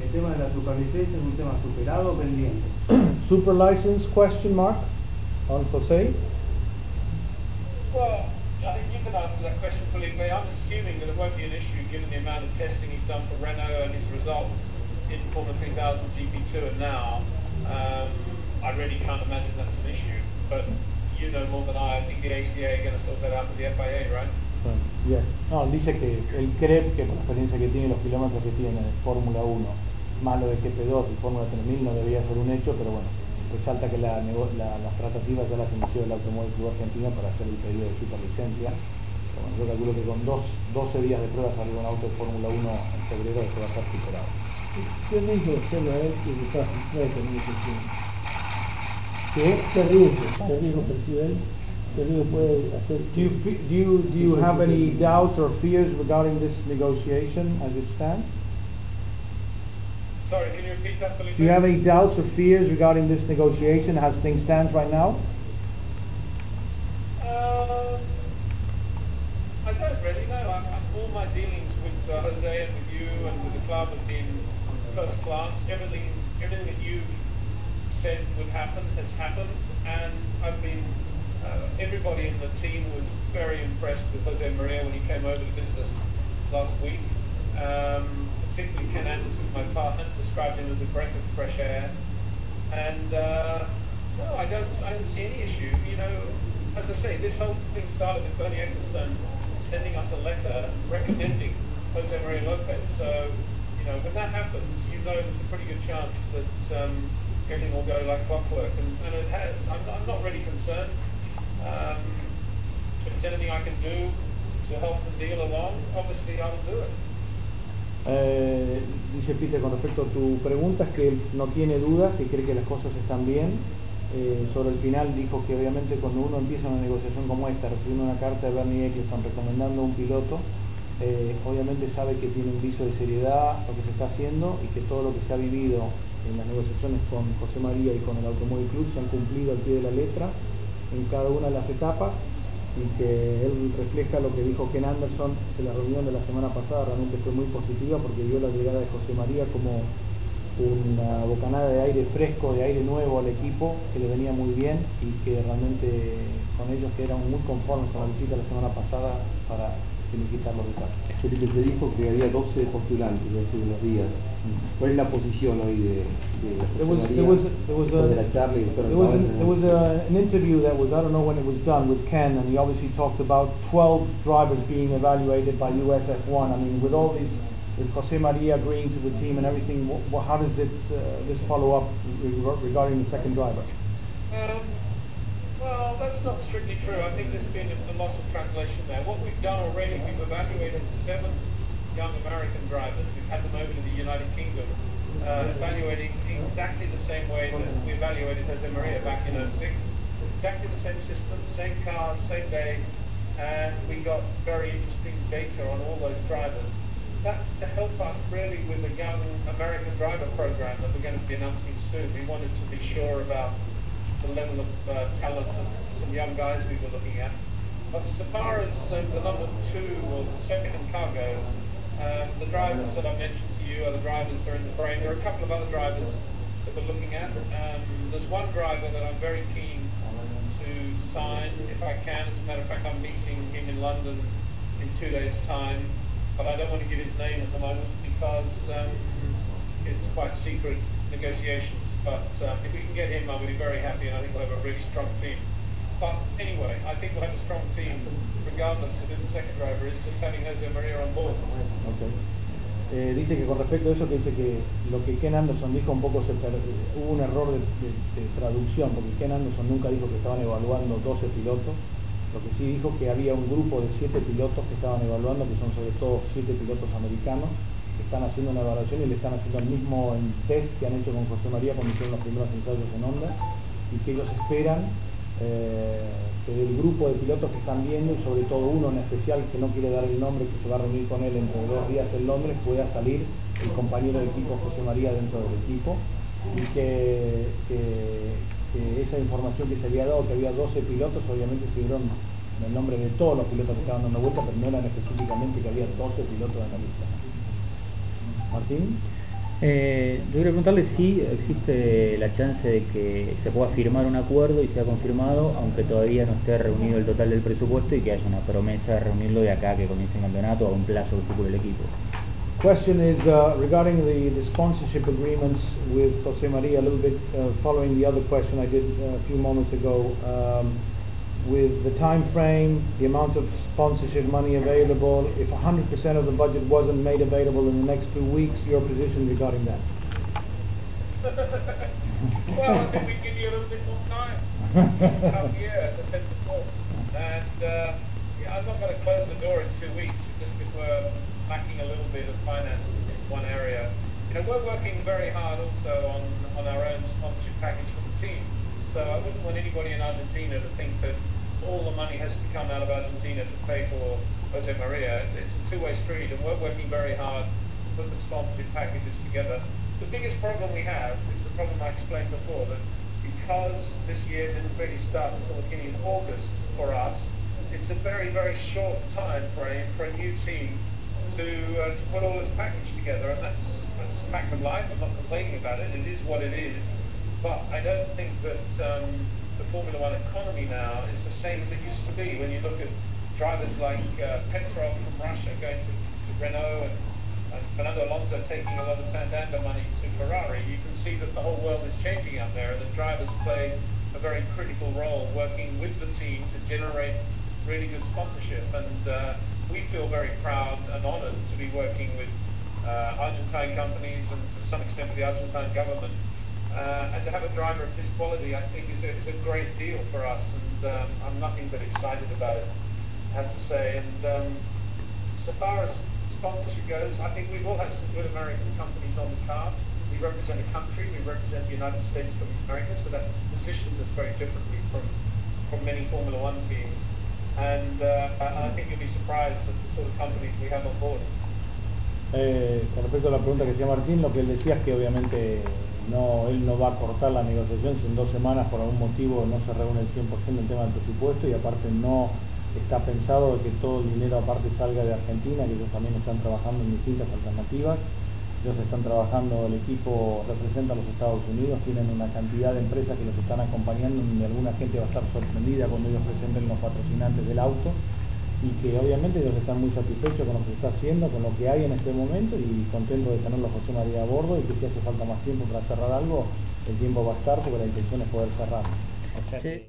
el tema de la superlicencia es un tema superado o pendiente. Super license question mark on Jose. Well, I think you can answer that question, Felipe. I'm assuming that it won't be an issue given the amount of testing he's done for Renault and his results in Formula 3000 GP2 and now. I really can't imagine that's an issue, but you know more than I think the ACA are going to sort that out with the FIA, right? Yes. No, dice que él cree que por la experiencia que tiene, los kilómetros que tiene de Fórmula 1, más lo de GP2 y Fórmula 3000 no debía ser un hecho, pero bueno, resalta que las tratativas ya las inició el Automóvil Club Argentino para hacer el pedido de superlicencia. Bueno, yo calculo que con 12 días de prueba salió un auto de Fórmula 1 en febrero que va a estar superado. ¿Qué riesgo solo él que está frustrado con ese tema? ¿Qué riesgo percibe él? ¿Qué riesgo puede hacer? Do you have any doubts or fears regarding this negotiation as it stands? Sorry, can you repeat that, Felipe? Do you have any doubts or fears regarding this negotiation as things stand right now? I don't really know. All my dealings with Jose and with you and with the club have been first class. Everything that you've said would happen has happened, and I've been. Everybody in the team was very impressed with Jose Maria when he came over to visit us last week. Particularly Ken Anderson, my partner, described him as a breath of fresh air. And no, I don't see any issue. You know, as I say, this whole thing started with Bernie Ecclestone sending us a letter recommending Jose Maria Lopez. So, you know, when that happens, you know there's a pretty good chance that everything will go like clockwork, and it has. I'm not really concerned. If there's anything I can do to help the deal along, obviously I will do it. Dice Peter, con respecto a tu pregunta, es que él no tiene dudas, que cree que las cosas están bien. Sobre el final dijo que obviamente cuando uno empieza una negociación como esta, recibiendo una carta de Bernie Ecclestone recomendando a un piloto, obviamente sabe que tiene un viso de seriedad lo que se está haciendo y que todo lo que se ha vivido en las negociaciones con José María y con el Automóvil Club se han cumplido al pie de la letra en cada una de las etapas, y que él refleja lo que dijo Ken Anderson, que la reunión de la semana pasada realmente fue muy positiva porque vio la llegada de José María como una bocanada de aire fresco, de aire nuevo al equipo, que le venía muy bien, y que realmente con ellos que eran muy conformes con la visita la semana pasada para felicitar los detalles. Felipe, se dijo que había 12 postulantes hace unos días. ¿Cuál es la posición hoy de José María? There was an interview that was, I don't know when it was done, with Ken, and he obviously talked about 12 drivers being evaluated by US F1. I mean, with all these, with Jose Maria agreeing to the team and everything, how does this follow up regarding the second driver? Well, that's not strictly true. I think there's been a loss of translation there. What we've done already, we've evaluated 7 young American drivers. We've had them over to the United Kingdom, evaluating exactly the same way that we evaluated Jose Maria back in 2006. Exactly the same system, same cars, same day, and we got very interesting data on all those drivers. That's to help us really with the young American driver program that we're going to be announcing soon. We wanted to be sure about the level of talent of some young guys we were looking at. But so far as the number 2 or the second car goes, the drivers that I mentioned to you are the drivers that are in the frame. There are a couple of other drivers that we're looking at. There's one driver that I'm very keen to sign if I can. As a matter of fact, I'm meeting him in London in 2 days' time, but I don't want to give his name at the moment because it's quite secret negotiations. But if we can get him, I'll be very happy, and I think we'll have a really strong team. But anyway, I think we'll have a strong team regardless of who the second driver is, just having Jose Maria on board. Okay. Dice que con respecto a eso, que dice que lo que Ken Anderson dijo un poco hubo un error de traducción, porque Ken Anderson nunca dijo que estaban evaluando 12 pilotos. Lo que sí dijo que había un grupo de 7 pilotos que estaban evaluando, que son sobre todo 7 pilotos americanos, que están haciendo una evaluación y le están haciendo el mismo test que han hecho con José María cuando hicieron los primeros ensayos en Honda, y que ellos esperan que del grupo de pilotos que están viendo, y sobre todo uno en especial que no quiere dar el nombre, que se va a reunir con él dentro de 2 días en Londres, pueda salir el compañero de equipo José María dentro del equipo, y que esa información que se había dado, que había 12 pilotos, obviamente se dieron el nombre de todos los pilotos que estaban dando vuelta, pero no eran específicamente que había 12 pilotos en la lista. Martín. Yo quería preguntarle si existe la chance de que se pueda firmar un acuerdo y sea confirmado, aunque todavía no esté reunido el total del presupuesto y que haya una promesa de reunirlo de acá a que comience el campeonato a un plazo que estipule el equipo. Question is regarding the sponsorship agreements with Jose Maria, a little bit following the other question I did a few moments ago, with the time frame, the amount of sponsorship money available, if 100% of the budget wasn't made available in the next 2 weeks, your position regarding that? Well, I think we give you a little bit more time. It's a tough year, as I said before. And yeah, I'm not going to close the door in 2 weeks, just if we're lacking a little bit of finance in one area. You know, we're working very hard also on our own sponsorship package for the team. So I wouldn't want anybody in Argentina to think that all the money has to come out of Argentina to pay for Jose Maria. It's a two-way street, and we're working very hard to put the sponsorship packages together. The biggest problem we have is the problem I explained before, that because this year didn't really start until the beginning of August for us, it's a very, very short time frame for a new team to put all this package together, and that's fact of life. I'm not complaining about it. It is what it is. But I don't think that the Formula One economy now is the same as it used to be. When you look at drivers like Petrov from Russia going to Renault and Fernando Alonso taking a lot of Santander money to Ferrari, you can see that the whole world is changing out there, and the drivers play a very critical role working with the team to generate really good sponsorship. And we feel very proud and honoured to be working with Argentine companies and to some extent with the Argentine government. And to have a driver of this quality, I think, is a great deal for us, and I'm nothing but excited about it, I have to say. And so far as sponsorship goes, I think we will have some good American companies on the car. We represent a country, we represent the United States of America, so that positions us very differently from many Formula One teams. And I think you'll be surprised at the sort of companies we have on board. Con respecto a la pregunta que hacía Martín, lo que él decía es que obviamente él no va a cortar la negociación si en 2 semanas por algún motivo no se reúne el 100% del tema del presupuesto, y aparte no está pensado de que todo el dinero aparte salga de Argentina, que ellos también están trabajando en distintas alternativas. Ellos están trabajando, el equipo representa a los Estados Unidos, tienen una cantidad de empresas que los están acompañando y alguna gente va a estar sorprendida cuando ellos presenten los patrocinantes del auto, y que obviamente ellos están muy satisfechos con lo que se está haciendo, con lo que hay en este momento, y contentos de tenerlo a José María a bordo, y que si hace falta más tiempo para cerrar algo, el tiempo va a estar, porque la intención es poder cerrar. O sea que